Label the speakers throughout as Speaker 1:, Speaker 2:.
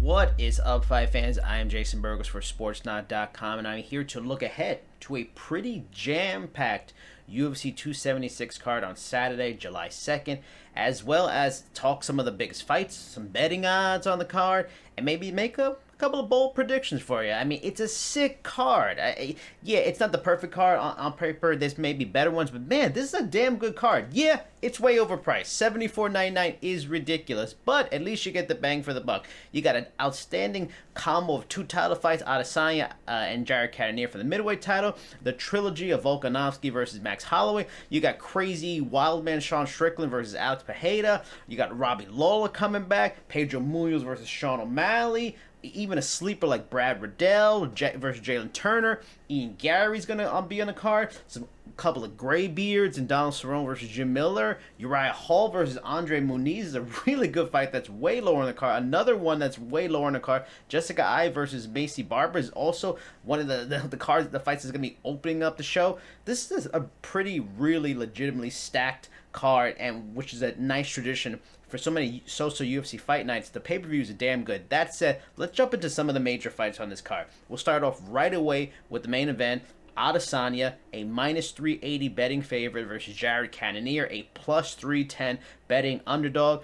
Speaker 1: What is up, fight fans? I am Jason Burgos for Sportsnaut.com, and I'm here to look ahead to a pretty jam-packed UFC 276 card on Saturday, July 2nd, as well as talk some of the biggest fights, some betting odds on the card, and maybe make a couple of bold predictions for you. I mean, it's a sick card. Yeah, it's not the perfect card on paper. There's maybe better ones, but man, this is a damn good card. Yeah, it's way overpriced. $74.99 is ridiculous, but at least you get the bang for the buck. You got an outstanding combo of two title fights, Adesanya and Jared Cannonier for the middleweight title, the trilogy of Volkanovski versus Max Holloway. You got crazy wildman Sean Strickland versus Alex Pereira. You got Robbie Lawler coming back, Pedro Munoz versus Sean O'Malley. Even a sleeper like Brad Riddell versus Jalen Turner. Ian Gary's going to be on the card. Some couple of graybeards and Donald Cerrone versus Jim Miller. Uriah Hall versus Andre Muniz is a really good fight that's way lower in the card. Another one that's way lower in the card, Jessica Ai versus Macy Barber, is also one of the cards, the fights that's going to be opening up the show. This is a pretty, really legitimately stacked card, and which is a nice tradition for so many social UFC fight nights. The pay-per-views are damn good. That said, let's jump into some of the major fights on this card. We'll start off right away with the main event. Adesanya, a minus 380 betting favorite versus Jared Cannonier, a plus 310 betting underdog.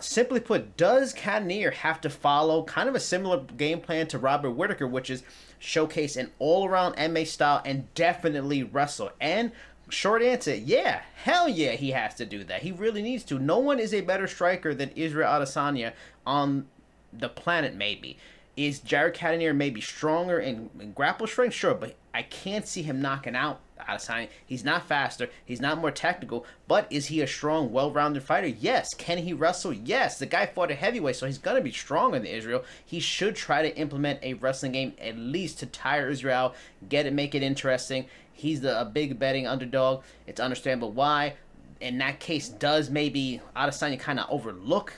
Speaker 1: Simply put, does Cannonier have to follow kind of a similar game plan to Robert Whittaker, which is showcase an all-around MMA style and definitely wrestle? And short answer, yeah, hell yeah, he has to do that. He really needs to. No one is a better striker than Israel Adesanya on the planet, maybe. Is Jared Cannonier maybe stronger in grapple strength? Sure, but I can't see him knocking out Adesanya. He's not faster. He's not more technical. But is he a strong, well-rounded fighter? Yes. Can he wrestle? Yes. The guy fought a heavyweight, so he's going to be stronger than Israel. He should try to implement a wrestling game at least to tire Israel out, make it interesting. He's a big betting underdog. It's understandable why. In that case, does maybe Adesanya kind of overlook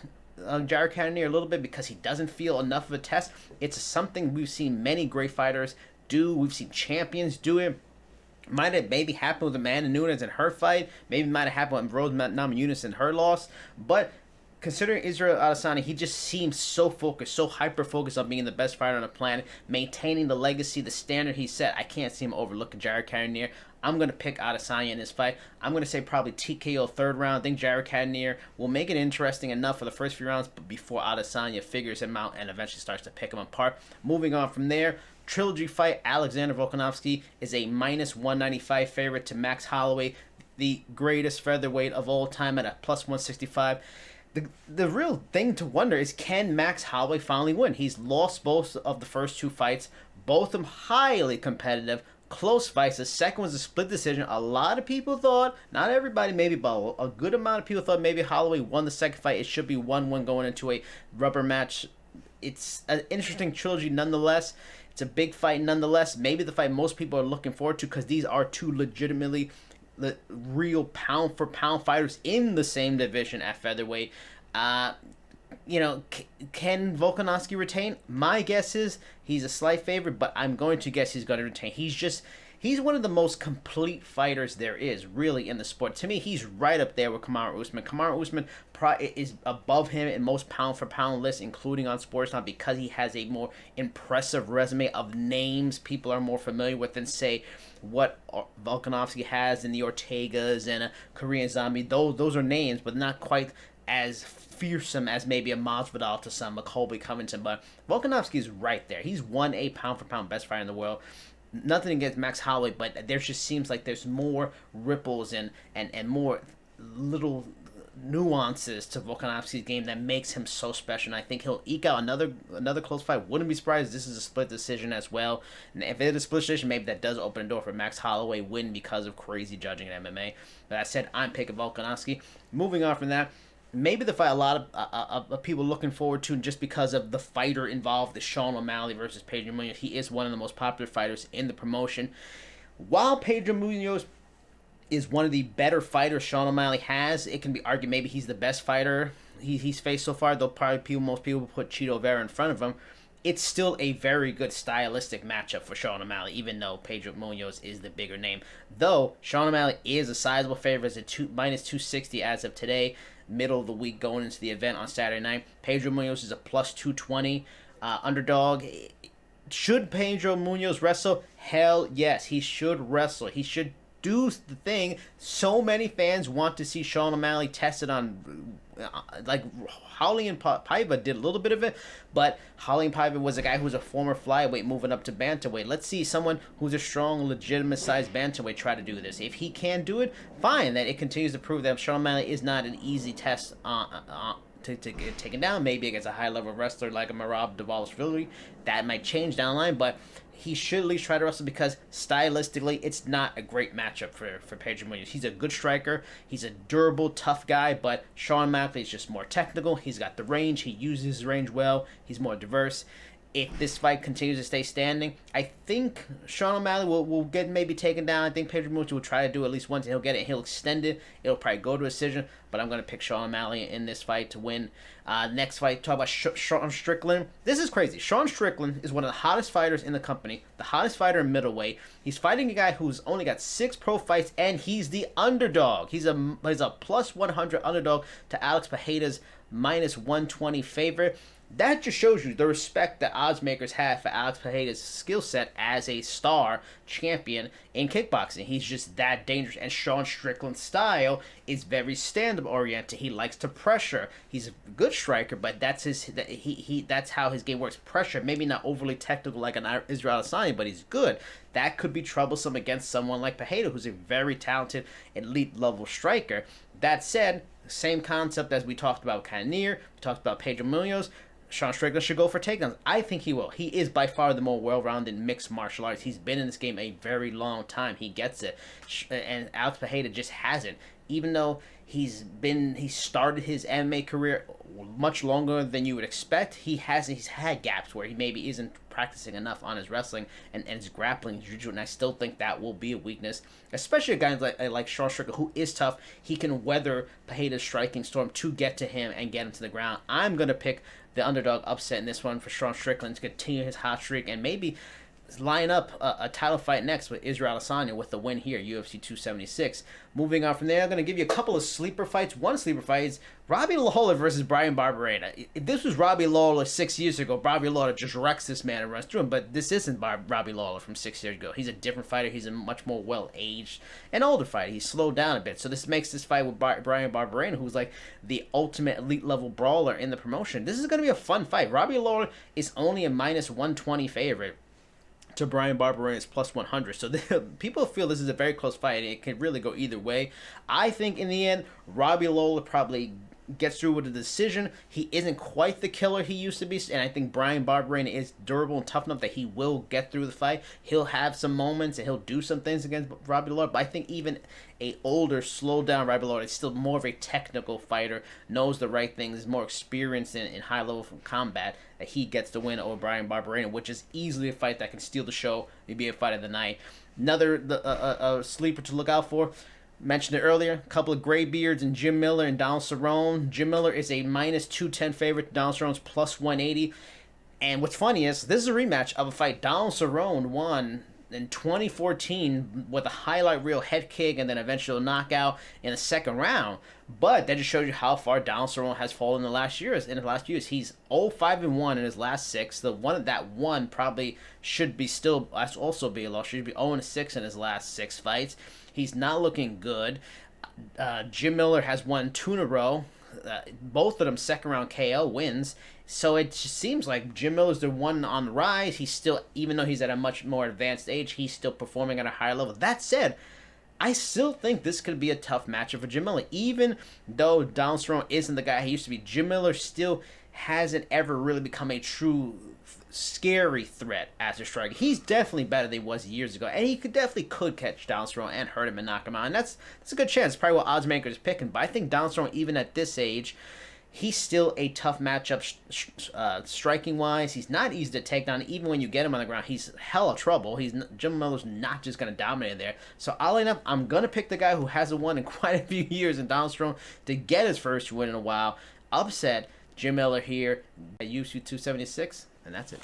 Speaker 1: Jared Cannonier a little bit because he doesn't feel enough of a test? It's something we've seen many great fighters do. We've seen champions do it. Might have maybe happened with Amanda Nunes in her fight. Maybe might have happened with Rose Namajunas in her loss. But considering Israel Adesanya, he just seems so focused, so hyper-focused on being the best fighter on the planet, maintaining the legacy, the standard he set. I can't see him overlooking Jared Cannonier. I'm going to pick Adesanya in this fight. I'm going to say probably TKO third round. I think Jared Cannonier will make it interesting enough for the first few rounds before Adesanya figures him out and eventually starts to pick him apart. Moving on from there, trilogy fight, Alexander Volkanovski is a minus 195 favorite to Max Holloway, the greatest featherweight of all time, at a plus 165. The real thing to wonder is, can Max Holloway finally win? He's lost both of the first two fights, both of them highly competitive, close fights. The second was a split decision. A lot of people thought, not everybody maybe, but a good amount of people thought maybe Holloway won the second fight. It should be 1-1 going into a rubber match. It's an interesting trilogy nonetheless. It's a big fight nonetheless. Maybe the fight most people are looking forward to because these are two legitimately the real pound-for-pound fighters in the same division at featherweight. Can Volkanovski retain? My guess is he's a slight favorite, but I'm going to guess he's going to retain. He's one of the most complete fighters there is, really, in the sport. To me, he's right up there with Kamaru Usman. Kamaru Usman is above him in most pound-for-pound lists, including on Sportsnaut, because he has a more impressive resume of names people are more familiar with than, say, what Volkanovski has in the Ortegas and a Korean Zombie. Those are names, but not quite as fearsome as maybe a Masvidal to some, a Colby Covington. But Volkanovski is right there. He's 1A pound-for-pound best fighter in the world. Nothing against Max Holloway, but there just seems like there's more ripples and more little nuances to Volkanovski's game that makes him so special. And I think he'll eke out another close fight. Wouldn't be surprised if this is a split decision as well. And if it's a split decision, maybe that does open a door for Max Holloway win because of crazy judging in MMA. But I said I'm picking Volkanovski. Moving on from that, maybe the fight a lot of people looking forward to just because of the fighter involved, the Sean O'Malley versus Pedro Munoz. He is one of the most popular fighters in the promotion. While Pedro Munoz is one of the better fighters Sean O'Malley has, it can be argued maybe he's the best fighter he's faced so far, though probably most people put Chito Vera in front of him. It's still a very good stylistic matchup for Sean O'Malley, even though Pedro Munoz is the bigger name. Though Sean O'Malley is a sizable favorite as a minus 260 as of today. middle of the week going into the event on Saturday night. Pedro Munoz is a plus 220 underdog. Should Pedro Munoz wrestle? Hell yes, he should wrestle. He should do the thing so many fans want to see Sean O'Malley tested on. Like Raulian Paiva did a little bit of it, but Raulian Paiva was a guy who was a former flyweight moving up to bantamweight. Let's see someone who's a strong, legitimate sized bantamweight try to do this. If he can do it, fine. Then it continues to prove that Sean O'Malley is not an easy test to get taken down. Maybe against a high level wrestler like a Merab Dvalishvili, that might change down the line, but he should at least try to wrestle because stylistically it's not a great matchup for Pedro Munoz. He's a good striker, he's a durable, tough guy, but Sean O'Malley is just more technical. He's got the range, he uses his range well, he's more diverse. If this fight continues to stay standing, I think Sean O'Malley will get maybe taken down. I think Pedro Munoz will try to do at least once, and he'll get it. He'll extend it. It'll probably go to a decision, but I'm going to pick Sean O'Malley in this fight to win. Next fight, talk about Sean Strickland. This is crazy. Sean Strickland is one of the hottest fighters in the company, the hottest fighter in middleweight. He's fighting a guy who's only got 6 pro fights, and he's the underdog. He's a plus 100 underdog to Alex Pereira's minus 120 favorite. That just shows you the respect that odds makers have for Alex Pereira's skill set as a star champion in kickboxing. He's just that dangerous. And Sean Strickland's style is very stand-up oriented. He likes to pressure. He's a good striker, but that's how his game works. Pressure, maybe not overly technical like an Israel Adesanya, but he's good. That could be troublesome against someone like Pereira, who's a very talented elite level striker. That said, same concept as we talked about Cannonier, we talked about Pedro Munoz. Sean Strickland should go for takedowns. I think he will. He is by far the more well-rounded mixed martial arts. He's been in this game a very long time. He gets it. And Alex Pereira just hasn't. Even though he started his MMA career much longer than you would expect, he's had gaps where he maybe isn't practicing enough on his wrestling and his grappling, his jiu-jitsu, and I still think that will be a weakness, especially a guy like Sean Strickland, who is tough. He can weather Pereira's striking storm to get to him and get him to the ground. I'm going to pick the underdog upset in this one for Sean Strickland to continue his hot streak and maybe line up a title fight next with Israel Adesanya with the win here, UFC 276. Moving on from there, I'm going to give you a couple of sleeper fights. One sleeper fight is Robbie Lawler versus Bryan Barberena. If this was Robbie Lawler 6 years ago, Robbie Lawler just wrecks this man and runs through him, but this isn't Robbie Lawler from 6 years ago. He's a different fighter. He's a much more well-aged and older fighter. He's slowed down a bit, so this makes this fight with Bryan Barberena, who's like the ultimate elite-level brawler in the promotion. This is going to be a fun fight. Robbie Lawler is only a minus 120 favorite to Bryan Barberena's plus 100. So people feel this is a very close fight, and it can really go either way. I think in the end, Robbie Lawler probably gets through with a decision. He isn't quite the killer he used to be, and I think Bryan Barberena is durable and tough enough that he will get through the fight. He'll have some moments, and he'll do some things against Robbie Lawler, but I think even a older, slowed down Robbie Lawler is still more of a technical fighter, knows the right things, is more experienced in high level combat, that he gets the win over Bryan Barberena, which is easily a fight that can steal the show, maybe a fight of the night. Another sleeper to look out for. Mentioned it earlier, a couple of graybeards in Jim Miller and Donald Cerrone. Jim Miller is a minus 210 favorite. Donald Cerrone's plus 180. And what's funny is this is a rematch of a fight Donald Cerrone won in 2014 with a highlight reel head kick and then eventual knockout in the second round. But that just shows you how far Donald Cerrone has fallen in the last years. In the last years, he's 0-5-1 in his last 6. The one that won probably should be still also be a loss. Should be 0-6 in his last 6 fights. He's not looking good. Jim Miller has won 2 in a row. Both of them second round KO wins. So it just seems like Jim Miller's the one on the rise. He's still, even though he's at a much more advanced age, he's still performing at a higher level. That said, I still think this could be a tough matchup for Jim Miller. Even though Donald Cerrone isn't the guy he used to be, Jim Miller still hasn't ever really become a true scary threat as a striker. He's definitely better than he was years ago, and he definitely could catch Donald Cerrone and hurt him and knock him out. And that's a good chance. Probably what odds makers picking. But I think Donald Cerrone, even at this age, he's still a tough matchup striking wise. He's not easy to take down. Even when you get him on the ground, he's hella trouble. Jim Miller's not just going to dominate there. So oddly enough, I'm going to pick the guy who hasn't won in quite a few years in Donald Cerrone to get his first win in a while. Upset Jim Miller here at UFC 276, and that's it.